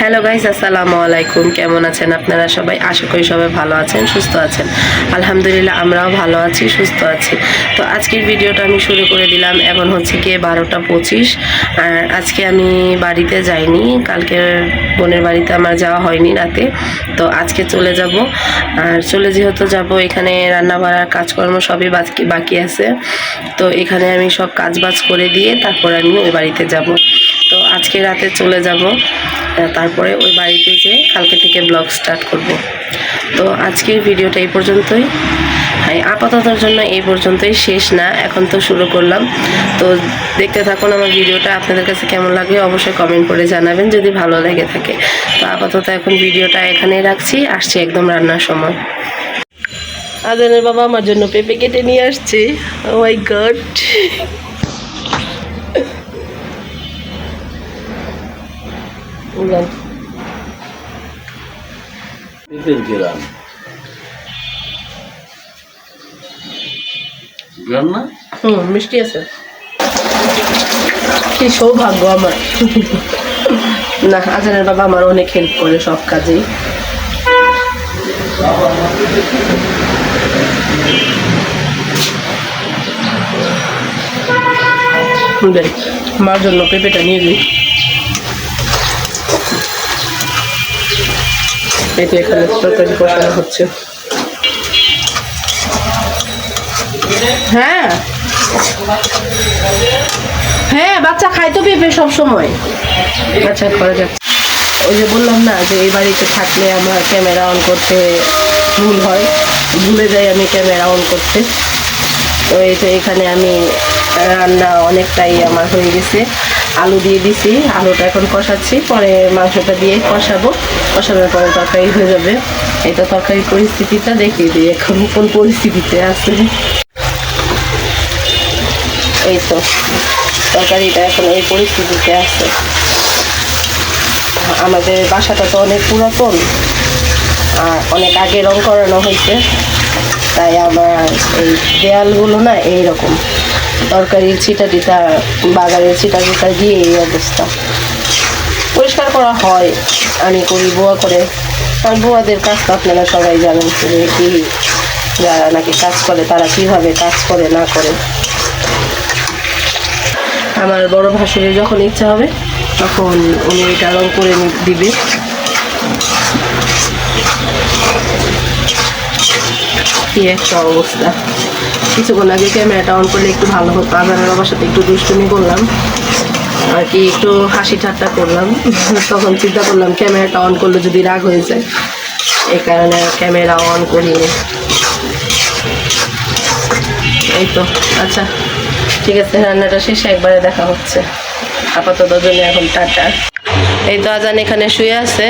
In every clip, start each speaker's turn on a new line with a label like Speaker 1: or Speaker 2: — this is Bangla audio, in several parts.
Speaker 1: হ্যালো গাইস, আসসালামু আলাইকুম। কেমন আছেন আপনারা সবাই? আশা করি সবাই ভালো আছেন, সুস্থ আছেন। আলহামদুলিল্লাহ আমরাও ভালো আছি, সুস্থ আছি। তো আজকের ভিডিওটা আমি শুরু করে দিলাম। এখন হচ্ছে গিয়ে 12টা 25। আর আজকে আমি বাড়িতে যাইনি, কালকে বোনের বাড়িতে আমার যাওয়া হয়নি রাতে। তো আজকে চলে যাব। আর চলে যেহেতু যাব, এখানে রান্না বাড়ার কাজকর্ম সবই বাকি আছে। তো এখানে আমি সব কাজবাজ করে দিয়ে তারপর আমি ওই বাড়িতে যাব। তো আজকে রাতে চলে যাব, তারপরে ওই বাড়িতে যেয়ে কালকে থেকে ব্লগ স্টার্ট করব। তো আজকের ভিডিওটা এই পর্যন্তই। আপাততর জন্য এই পর্যন্তই, শেষ না, এখন তো শুরু করলাম। তো দেখতে থাকুন আমার ভিডিওটা। আপনাদের কাছে কেমন লাগে অবশ্যই কমেন্ট করে জানাবেন যদি ভালো লেগে থাকে। তো আপাতত এখন ভিডিওটা এখানেই রাখছি, আসছি একদম রান্নার সময়। আজানের বাবা আমার জন্য পেঁপে কেটে নিয়ে আসছে। ও মাই গড, মিষ্টি আছে। কি সৌভাগ্য আমার। না, আজানের বাবা আমার অনেক হেল্প করে সব কাজেই। মার জন্য পেঁপেটা নিয়ে যাই। এটা এখানে তরকারি কষানো হচ্ছে। হ্যাঁ হ্যাঁ, বাচ্চা খায় তো পেঁপে সব সময়। আচ্ছা, করা যাক। ওই যে বললাম না যে এই বাড়িতে থাকলে আমার ক্যামেরা অন করতে ভুল হয়, ভুলে যাই আমি ক্যামেরা অন করতে। তো এই তো এখানে আমি রান্না অনেকটাই আমার হয়ে গেছে। আলু দিয়ে দিছি, আলুটা এখন কষাচ্ছি, পরে মাংসটা দিয়ে কষাবো। কষানোর পরে তরকারি হয়ে যাবে। এই তো তরকারির পরিস্থিতিটা দেখিয়ে দিই এখন কোন পরিস্থিতিতে আছে। এই তো তরকারিটা এখন এই পরিস্থিতিতে আছে। আমাদের বাসাটা তো অনেক পুরাতন আর অনেক আগে রং করানো হয়েছে, তাই আমার এই দেয়ালগুলো না এইরকম তরকারির ছিটা টিটা, বাগানের ছিটা টিটা দিয়ে এই অবস্থা। পরিষ্কার করা হয়, আমি করি, বুয়া করে। আর বুয়াদের কাজ তো আপনারা সবাই জানেন, কি যারা নাকি কাজ করে তারা কিভাবে কাজ করে না করে। আমার বড় ভাসুরে যখন ইচ্ছা হবে তখন উনি এটা রং করে দিবে। কি একটা অবস্থা। কিছুক্ষণ আগে ক্যামেরাটা অন করলে একটু ভালো হতো। আজানের বাবার সাথে একটু দুষ্টুমি করলাম আর কি, একটু হাসি ঠাট্টা করলাম। তখন চিন্তা করলাম ক্যামেরাটা অন করলে যদি রাগ হয়ে যায়, এই কারণে ক্যামেরা অন করিনি। এই তো, আচ্ছা ঠিক আছে, রান্নাটা শেষে একবারে দেখা হচ্ছে। আপাতত জন্য এখন টাটা। এই তো আজান এখানে শুয়ে আছে,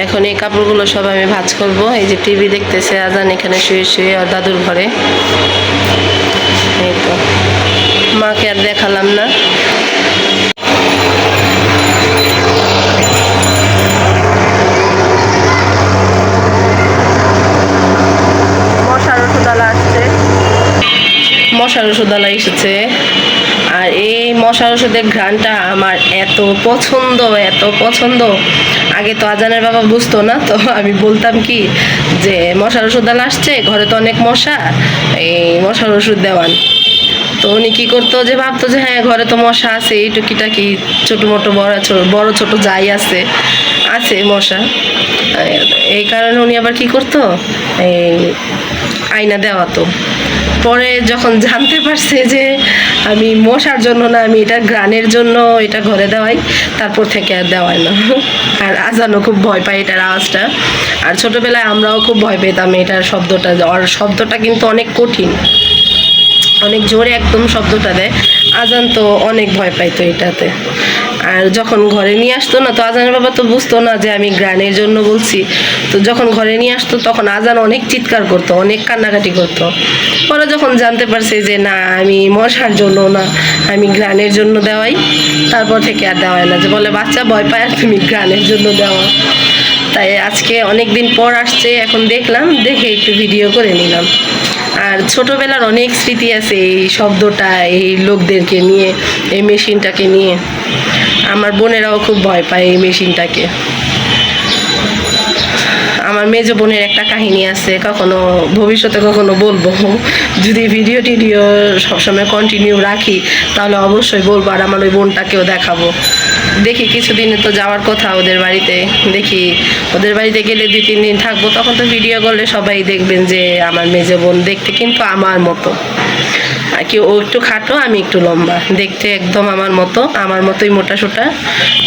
Speaker 1: এখন এই কাপড়গুলো সব আমি ভাঁজ করবো। এই যে টিভি দেখতেছে আজান এখানে শুয়ে শুয়ে আর দাদুর ঘরে। এই তো, মাকে আর দেখালাম না। মশার ওষুধওয়ালা এসেছে। আর এই মশার ওষুধের ঘ্রাণটা আমার এত পছন্দ, এত পছন্দ। আগে তো আজানের বাবা বুঝতো না, তো আমি বলতাম কি যে মশার ওষুধওয়ালা আসছে, ঘরে তো অনেক মশা, এই মশার ওষুধ দেওয়ান। তো উনি কী করতো, যে ভাবতো যে হ্যাঁ ঘরে তো মশা আছে, এই টুকিটাকি ছোটো মোটো বড় ছোট যাই আছে মশা। এই কারণে উনি আবার কি করতো, এই আয়না দেওয়াতো। পরে যখন জানতে পারছে যে আমি মশার জন্য না, আমি এটা ঘ্রাণের জন্য এটা ঘরে দেওয়াই, তারপর থেকে আর দেওয়ায় না। আর আজানও খুব ভয় পায় এটার আওয়াজটা। আর ছোটোবেলায় আমরাও খুব ভয় পেতাম এটার শব্দটা। আর শব্দটা কিন্তু অনেক কঠিন, অনেক জোরে একদম শব্দটা দেয়। আজান তো অনেক ভয় পাইতো এটাতে। আর যখন ঘরে নিয়ে আসতো না, তো আজানের বাবা তো বুঝতো না যে আমি গ্রানের জন্য বলছি। তো যখন ঘরে নিয়ে আসতো তখন আজান অনেক চিৎকার করতো, অনেক কান্নাকাটি করতো। পরে যখন জানতে পারছে যে না আমি মশার জন্য না, আমি গ্রানের জন্য দেওয়াই, তারপর থেকে আর দেওয়াই না। যে বলে বাচ্চা ভয় পায় আর তুমি গ্রানের জন্য দেওয়া। তাই আজকে অনেক দিন পর আসছে, এখন দেখলাম, দেখে একটু ভিডিও করে নিলাম। আর ছোটবেলার অনেক স্মৃতি আছে এই শব্দটা, এই লোকদেরকে নিয়ে, এই মেশিনটাকে নিয়ে। আমার বোনেরাও খুব ভয় পায় এই মেশিনটাকে। আমার মেজো বোনের একটা কাহিনী আছে, কখনো ভবিষ্যতে কখনো বলবো, যদি ভিডিও টিডিও সবসময় কন্টিনিউ রাখি তাহলে অবশ্যই বলবো, আর আমার ওই বোনটাকেও দেখাবো। দেখি কিছুদিনে তো যাওয়ার কথা ওদের বাড়িতে, দেখি ওদের বাড়িতে গেলে 2-3 দিন থাকবো, তখন তো ভিডিও করলে সবাই দেখবেন যে আমার মেজো বোন দেখতে কিন্তু আমার মতো, আর কি ও একটু খাটো আমি একটু লম্বা, দেখতে একদম আমার মতো, আমার মতোই মোটা সোটা।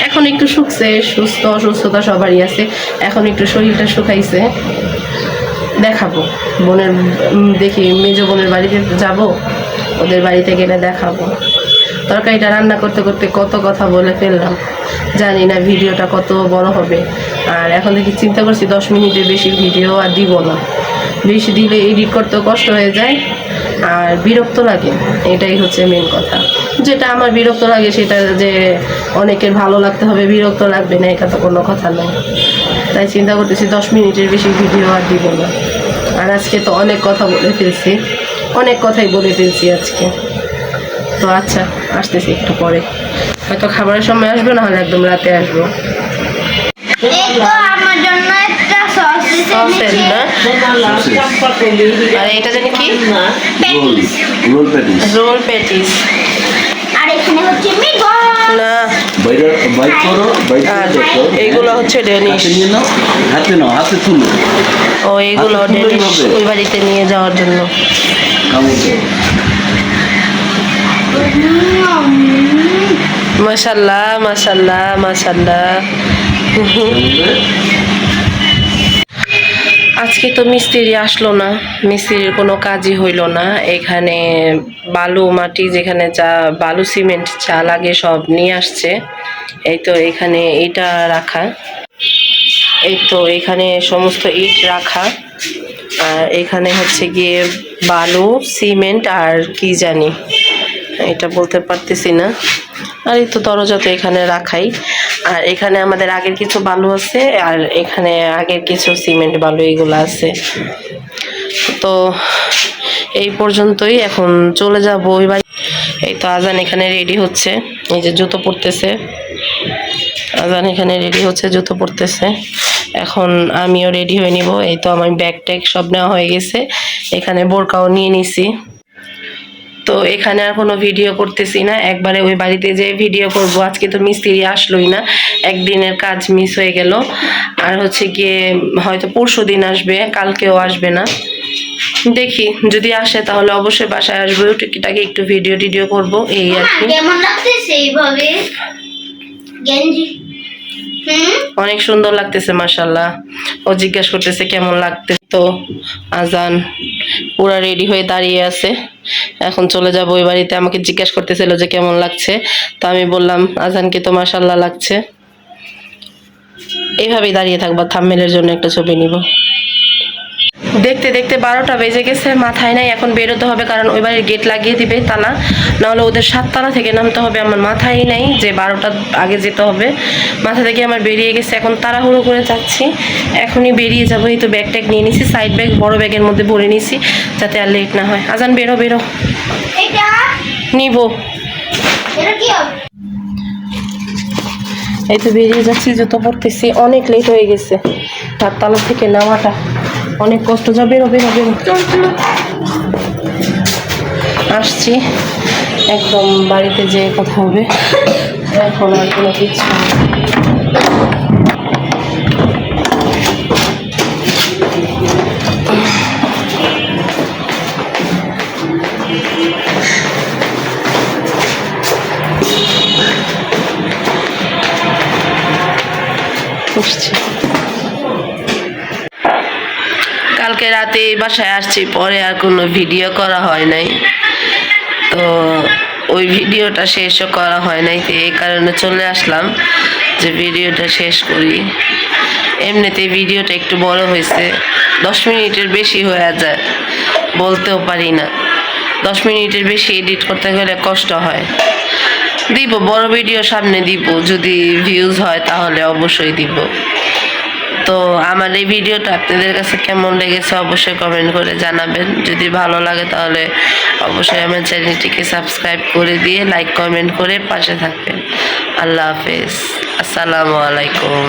Speaker 1: এখন একটু শুকছে, সুস্থ অসুস্থতা সবারই আছে, এখন একটু শরীরটা শুকাইছে। দেখাবো বোনের, দেখি মেজো বোনের বাড়িতে যাব, ওদের বাড়িতে গেলে দেখাবো। তরকারিটা রান্না করতে করতে কত কথা বলে ফেললাম, জানি না ভিডিওটা কত বড় হবে। আর এখন দেখি চিন্তা করছি 10 মিনিটের বেশি ভিডিও আর দিব না, বেশি দিলে এডিট করতেও কষ্ট হয়ে যায় আর বিরক্ত লাগে, এটাই হচ্ছে মেন কথা। যেটা আমার বিরক্ত লাগে সেটা যে অনেকের ভালো লাগতে হবে, বিরক্ত লাগবে না এটা তো কোনো কথা নয়। তাই চিন্তা করতেছি 10 মিনিটের বেশি ভিডিও আর দিব না। আর আজকে তো অনেক কথা বলে ফেলছি, অনেক কথাই বলে ফেলছি আজকে। তো আচ্ছা, আসতেছি একটু পরে, হয়তো খাবারের সময় আসবে, না হলে একদম রাতে আসবো।
Speaker 2: আমার জন্য একটা সস
Speaker 1: সসেজ না, আর এটা জানি কি, রোল প্যাটিস।
Speaker 2: আর এখানে হচ্ছে মিটবল।
Speaker 1: না,
Speaker 3: বাইট করো, বাইট
Speaker 1: আর
Speaker 3: করে দেখো।
Speaker 1: এইগুলো হচ্ছে ডেনিশ।
Speaker 3: হাতে নিয়ে নাও, হাতে নাও, হাতে তুলো।
Speaker 1: ও এইগুলো
Speaker 3: হাতে তুলোই
Speaker 1: ডেনিশ
Speaker 3: হবে।
Speaker 1: ওই বাড়িতে নিয়ে যাওয়ার জন্য।
Speaker 3: কামড় দাও।
Speaker 1: মাশাল্লাহ মাশাল্লাহ মাশাল্লাহ। আজকে তো মিস্ত্রি আসলো না, মিস্ত্রির কোনো কাজই হইলো না। এখানে বালু মাটি, যেখানে যা বালু সিমেন্ট যা লাগে সব নিয়ে আসছে। এই তো এখানে এটা রাখা, এই তো এখানে সমস্ত ইট রাখা, আর এখানে হচ্ছে গিয়ে বালু সিমেন্ট আর কি জানি, এটা বলতে পারতেছি না। আর এই তো দরজা তো এখানে রাখাই, আর এখানে আমাদের আগের কিছু বালু আছে, আর এখানে আগের কিছু সিমেন্ট বালু এগুলো আছে। তো এই পর্যন্তই, এখন চলে যাব ওই বাড়ি। এই তো আজান এখানে রেডি হচ্ছে, এই যে জুতো পরতেছে, আজান এখানে রেডি হচ্ছে, জুতো পরতেছে। এখন আমিও রেডি হয়ে নিব। এই তো আমার ব্যাগ ট্যাগ সব নেওয়া হয়ে গেছে, এখানে বোরকাও নিয়ে নিছি। তো এখানে আর কোনো ভিডিও করতেছি না, একবারে ওই বাড়িতে যে ভিডিও করব। আজকে তো মিস্ত্রি আসলোই না, একদিনের কাজ মিস হয়ে গেল। আর হচ্ছে গিয়ে হয়তো পরশুদিন আসবে, কালকেও আসবে না। দেখি যদি আসে তাহলে অবশ্যই বাসায় আসবো, টুকিটাকি একটু ভিডিও টিডিও করবো, এই আর কি।
Speaker 2: কেমন লাগতেছে এইভাবে গেঞ্জি?
Speaker 1: অনেক সুন্দর লাগতেছে মাশাআল্লাহ। ও জিজ্ঞাসা করতেছে কেমন লাগতে। তো আজান পুরা রেডি হয়ে দাঁড়িয়ে আছে, এখন চলে যাব ওই বাড়িতে। আমাকে জিজ্ঞাসা করতেছিল যে কেমন লাগছে, তো আমি বললাম আজানকে তো মাশাআল্লাহ লাগছে। এইভাবেই দাঁড়িয়ে থাকবো, থাম্বনেলের জন্য একটা ছবি নিব। দেখতে দেখতে 12টা বেজে গেছে, মাথায় নাই এখন বেরোতে হবে, কারণ ওই বাড়ির গেট লাগিয়ে দিবে তালা, নাহলে ওদের 7 তালা থেকে নামতে হবে। আমার মাথায় নাই যে 12টার আগে যেতে হবে, মাথা থেকে আমার বেরিয়ে গেছে। এখন তাড়াহুড়ো করে যাচ্ছি, এখনই বেরিয়ে যাবো। এই তো ব্যাগ ট্যাগ নিয়ে নিছি, সাইড ব্যাগ বড় ব্যাগের মধ্যে ভরে নিছি যাতে আর লেট না হয়। আজান বেরো বেরো,
Speaker 2: এটা
Speaker 1: নিব।
Speaker 2: এটা কি হবে?
Speaker 1: এই তো বেরিয়ে যাচ্ছি, জুতো পরতেছি, অনেক লেট হয়ে গেছে। 7 তালা থেকে নামাটা অনেক কষ্ট। যা বেরো বেরো বেরো, আসছি একদম বাড়িতে যেয়ে কথা হবে, এখন আর কোনো কিছু বুঝছি। কালকে রাতে বাসায় আসছি, পরে আর কোনো ভিডিও করা হয় নাই, তো ওই ভিডিওটা শেষও করা হয় নাই, তো এই কারণে চলে আসলাম যে ভিডিওটা শেষ করি। এমনিতেই ভিডিওটা একটু বড় হয়েছে, 10 মিনিটের বেশি হয়ে যায়, বলতেও পারি না। 10 মিনিটের বেশি এডিট করতে গেলে কষ্ট হয়। দিব বড় ভিডিও সামনে দিব, যদি ভিউজ হয় তাহলে অবশ্যই দিব। তো আমার এই ভিডিওটা আপনাদের কাছে কেমন লেগেছে অবশ্যই কমেন্ট করে জানাবেন। যদি ভালো লাগে তাহলে অবশ্যই আমার চ্যানেলটিকে সাবস্ক্রাইব করে দিয়ে লাইক কমেন্ট করে পাশে থাকবেন। আল্লাহ হাফেজ, আসসালামু আলাইকুম।